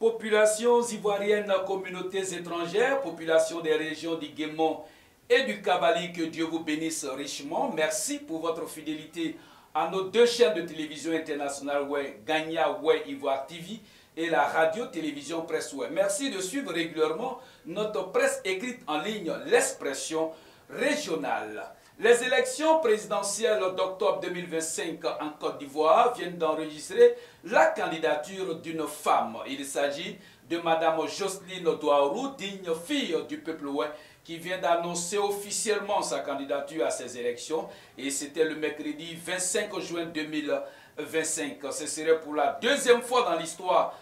Populations ivoiriennes, communautés étrangères, populations des régions du Guémon et du Kabali, que Dieu vous bénisse richement. Merci pour votre fidélité à nos deux chaînes de télévision internationales, Gagna Ivoire TV et la radio-télévision Presse Web. Merci de suivre régulièrement notre presse écrite en ligne, l'Expression régionale. Les élections présidentielles d'octobre 2025 en Côte d'Ivoire viennent d'enregistrer la candidature d'une femme. Il s'agit de Mme Jocelyne Douaourou, digne fille du peuple ouai, qui vient d'annoncer officiellement sa candidature à ces élections. Et c'était le mercredi 25 juin 2025. Ce serait pour la deuxième fois dans l'histoire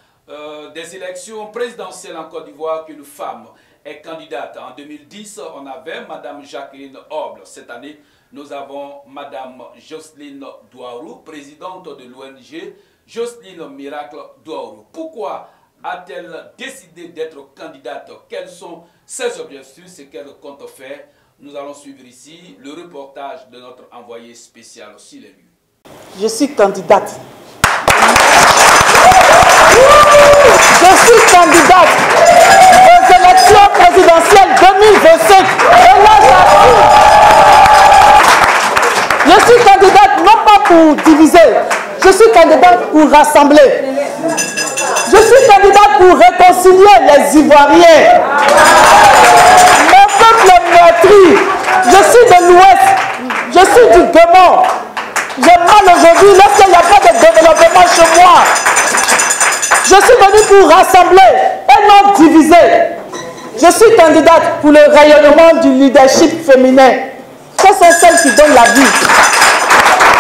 des élections présidentielles en Côte d'Ivoire qu'une femme est candidate. En 2010, on avait Mme Jacqueline Oble. Cette année, nous avons Mme Jocelyne Douaourou, présidente de l'ONG Jocelyne Miracle Douaourou. Pourquoi a-t-elle décidé d'être candidate? Quels sont ses objectifs, ce qu'elle compte faire? Nous allons suivre ici le reportage de notre envoyé spécial sur les lieux. Je suis candidate. Je suis candidate aux élections présidentielles 2025. Et là, je suis candidate non pas pour diviser, je suis candidate pour rassembler. Je suis candidate pour réconcilier les Ivoiriens. Mon peuple est meurtri. Je suis de l'Ouest. Je suis du Guémon. J'ai mal aujourd'hui lorsqu'il n'y a pas de développement chez moi. Je suis venue pour rassembler et non diviser. Je suis candidate pour le rayonnement du leadership féminin. Quelles sont celles qui donnent la vie?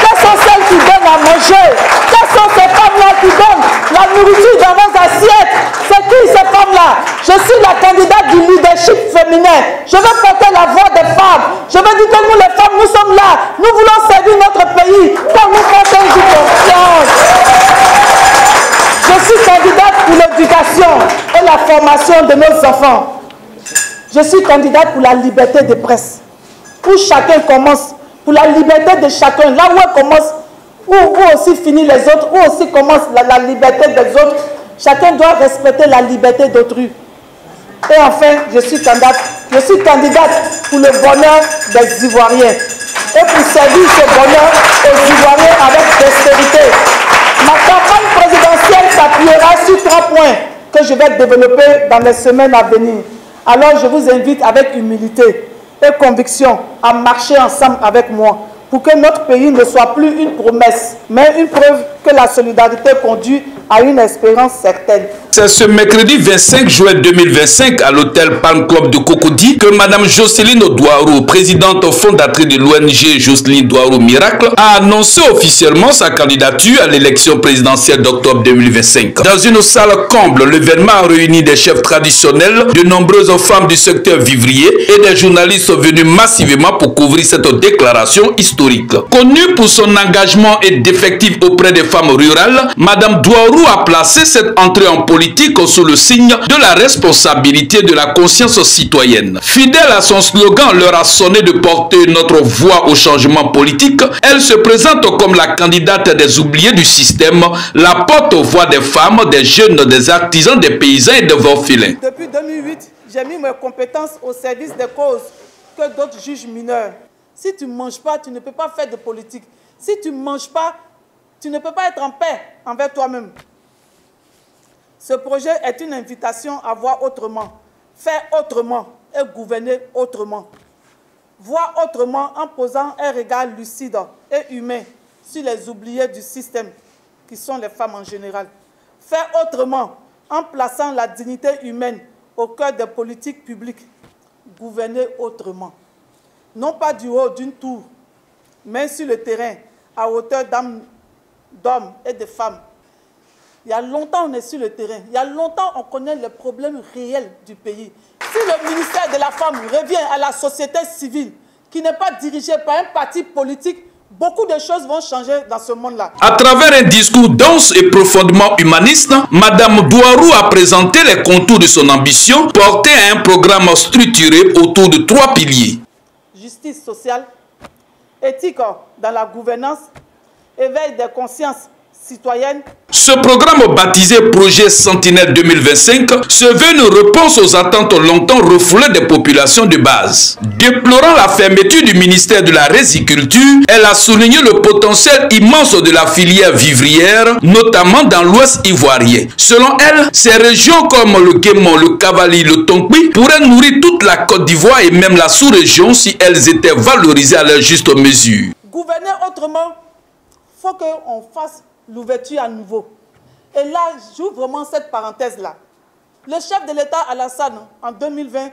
Quelles sont celles qui donnent à manger? Quelles sont ces femmes-là qui donnent la nourriture dans nos assiettes? C'est qui ces femmes-là? Je suis la candidate du leadership féminin. Je veux porter la voix des femmes. Je veux dire que nous les femmes, nous sommes là. Nous voulons servir notre pays. Pour nous porter du confiance. Je suis candidate pour l'éducation et la formation de nos enfants. Je suis candidate pour la liberté de presse. Où chacun commence. Pour la liberté de chacun. Là où elle commence, où aussi finit les autres, où aussi commence la liberté des autres. Chacun doit respecter la liberté d'autrui. Et enfin, je suis candidate pour le bonheur des Ivoiriens. Et pour servir ce bonheur aux Ivoiriens avec prospérité. Ma campagne présidentielle s'appuiera sur 3 points que je vais développer dans les semaines à venir. Alors je vous invite avec humilité et conviction à marcher ensemble avec moi pour que notre pays ne soit plus une promesse, mais une preuve que la solidarité conduit à une espérance certaine. C'est ce mercredi 25 juin 2025 à l'hôtel Palm Club de Cocody que Mme Jocelyne Douaourou, présidente fondatrice de l'ONG Jocelyne Douaourou Miracle, a annoncé officiellement sa candidature à l'élection présidentielle d'octobre 2025. Dans une salle comble, l'événement a réuni des chefs traditionnels, de nombreuses femmes du secteur vivrier et des journalistes venus massivement pour couvrir cette déclaration historique. Connue pour son engagement et d'effectifs auprès des femmes rurales, Mme Douaourou a placé cette entrée en politique sous le signe de la responsabilité de la conscience citoyenne. Fidèle à son slogan leur a sonné de porter notre voix au changement politique, elle se présente comme la candidate des oubliés du système, la porte-voix des femmes, des jeunes, des artisans, des paysans et des orphelins. Depuis 2008, j'ai mis mes compétences au service des causes que d'autres jugent mineures. Si tu ne manges pas, tu ne peux pas faire de politique. Si tu ne manges pas, tu ne peux pas être en paix envers toi-même. Ce projet est une invitation à voir autrement, faire autrement et gouverner autrement. Voir autrement en posant un regard lucide et humain sur les oubliés du système, qui sont les femmes en général. Faire autrement en plaçant la dignité humaine au cœur des politiques publiques. Gouverner autrement. Non pas du haut d'une tour, mais sur le terrain, à hauteur d'hommes et de femmes. Il y a longtemps on est sur le terrain. Il y a longtemps on connaît les problèmes réels du pays. Si le ministère de la Femme revient à la société civile, qui n'est pas dirigée par un parti politique, beaucoup de choses vont changer dans ce monde-là. À travers un discours dense et profondément humaniste, Mme Douaourou a présenté les contours de son ambition, portée à un programme structuré autour de 3 piliers. Justice sociale, éthique dans la gouvernance, éveil des consciences, citoyenne. Ce programme baptisé Projet Sentinelle 2025 se veut une réponse aux attentes longtemps refoulées des populations de base. Déplorant la fermeture du ministère de la Riziculture, elle a souligné le potentiel immense de la filière vivrière, notamment dans l'ouest ivoirien. Selon elle, ces régions comme le Guémon, le Kavali, le Tonkpi pourraient nourrir toute la Côte d'Ivoire et même la sous-région si elles étaient valorisées à leur juste mesure. Gouverner autrement, il faut qu'on fasse l'ouverture à nouveau. Et là, j'ouvre vraiment cette parenthèse-là. Le chef de l'État, Alassane, en 2020,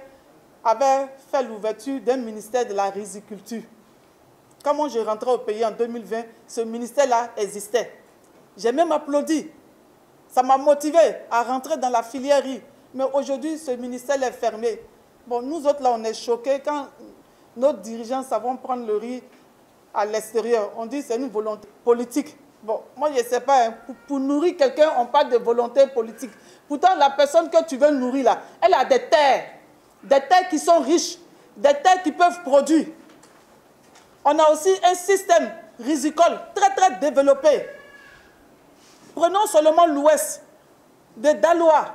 avait fait l'ouverture d'un ministère de la riziculture. Quand moi je rentrais au pays en 2020, ce ministère-là existait. J'ai même applaudi. Ça m'a motivé à rentrer dans la filière riz. Mais aujourd'hui, ce ministère est fermé. Bon, nous autres, là, on est choqués quand nos dirigeants savent prendre le riz à l'extérieur. On dit que c'est une volonté politique. Bon, moi, je ne sais pas, hein, pour nourrir quelqu'un, on parle de volonté politique. Pourtant, la personne que tu veux nourrir, là, elle a des terres qui sont riches, des terres qui peuvent produire. On a aussi un système rizicole très, très développé. Prenons seulement l'ouest, de Daloa,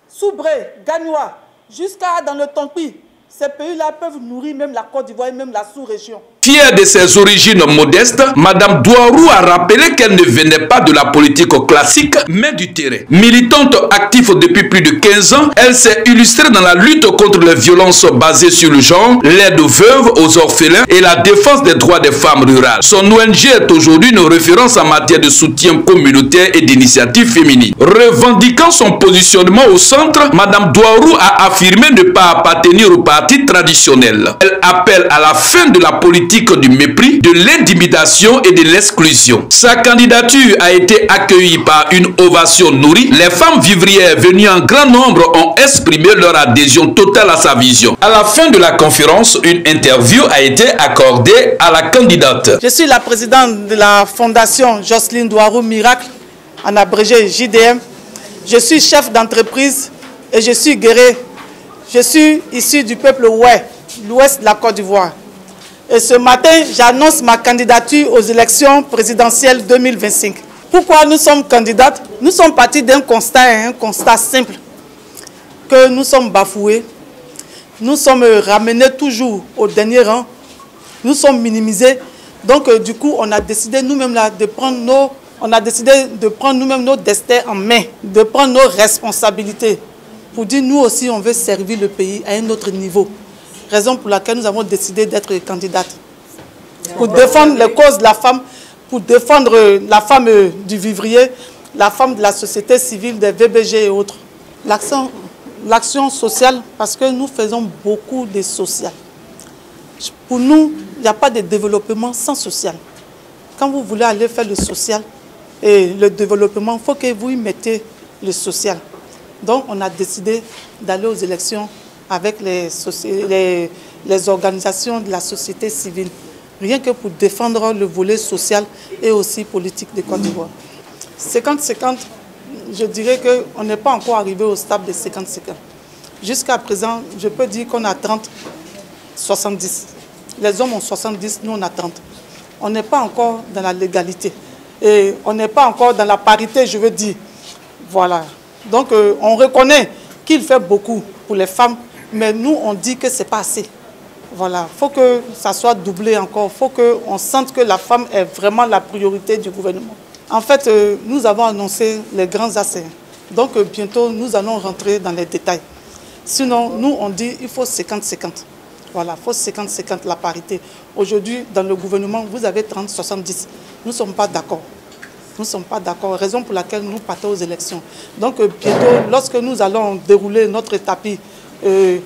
Soubré, Gagnoa, jusqu'à dans le Tonkpi. Ces pays-là peuvent nourrir même la Côte d'Ivoire et même la sous-région. Fière de ses origines modestes, Madame Douarou a rappelé qu'elle ne venait pas de la politique classique, mais du terrain. Militante active depuis plus de 15 ans, elle s'est illustrée dans la lutte contre les violences basées sur le genre, l'aide aux veuves, aux orphelins et la défense des droits des femmes rurales. Son ONG est aujourd'hui une référence en matière de soutien communautaire et d'initiatives féminines. Revendiquant son positionnement au centre, Madame Douarou a affirmé ne pas appartenir au parti traditionnel. Elle appelle à la fin de la politique du mépris, de l'intimidation et de l'exclusion. Sa candidature a été accueillie par une ovation nourrie. Les femmes vivrières venues en grand nombre ont exprimé leur adhésion totale à sa vision. À la fin de la conférence, une interview a été accordée à la candidate. Je suis la présidente de la fondation Jocelyne Douarou Miracle, en abrégé JDM. Je suis chef d'entreprise et je suis guerrier. Je suis issu du peuple Oué, l'ouest de la Côte d'Ivoire. Et ce matin, j'annonce ma candidature aux élections présidentielles 2025. Pourquoi nous sommes candidates? Nous sommes partis d'un constat simple, que nous sommes bafoués, nous sommes ramenés toujours au dernier rang, nous sommes minimisés. Donc du coup, on a décidé nous-mêmes de prendre nos destins en main, de prendre nos responsabilités, pour dire nous aussi on veut servir le pays à un autre niveau. Raison pour laquelle nous avons décidé d'être candidates. Pour défendre les causes de la femme, pour défendre la femme du vivrier, la femme de la société civile, des VBG et autres. L'action sociale, parce que nous faisons beaucoup de social. Pour nous, il n'y a pas de développement sans social. Quand vous voulez aller faire le social et le développement, il faut que vous y mettez le social. Donc on a décidé d'aller aux élections avec les organisations de la société civile, rien que pour défendre le volet social et aussi politique de Côte d'Ivoire. 50-50, je dirais qu'on n'est pas encore arrivé au stade de 50-50. Jusqu'à présent, je peux dire qu'on a 30-70. Les hommes ont 70, nous on a 30. On n'est pas encore dans la légalité. Et on n'est pas encore dans la parité, je veux dire. Voilà. Donc on reconnaît qu'il fait beaucoup pour les femmes, mais nous, on dit que ce n'est pas assez. Voilà, il faut que ça soit doublé encore. Il faut qu'on sente que la femme est vraiment la priorité du gouvernement. En fait, nous avons annoncé les grands assets. Donc, bientôt, nous allons rentrer dans les détails. Sinon, nous, on dit qu'il faut 50-50. Voilà, il faut 50-50 la parité. Aujourd'hui, dans le gouvernement, vous avez 30-70. Nous ne sommes pas d'accord. Nous ne sommes pas d'accord, raison pour laquelle nous partons aux élections. Donc, bientôt, lorsque nous allons dérouler notre tapis, de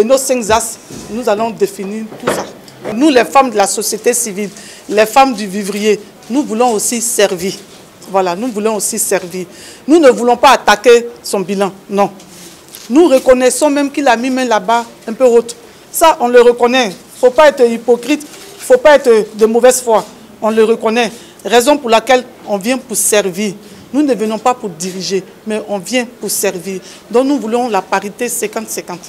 nos 5 axes, nous allons définir tout ça. Nous, les femmes de la société civile, les femmes du vivrier, nous voulons aussi servir. Voilà, nous voulons aussi servir. Nous ne voulons pas attaquer son bilan, non. Nous reconnaissons même qu'il a mis main là-bas un peu haute. Ça, on le reconnaît. Il ne faut pas être hypocrite, il ne faut pas être de mauvaise foi. On le reconnaît. Raison pour laquelle on vient pour servir. Nous ne venons pas pour diriger, mais on vient pour servir. Donc nous voulons la parité 50-50.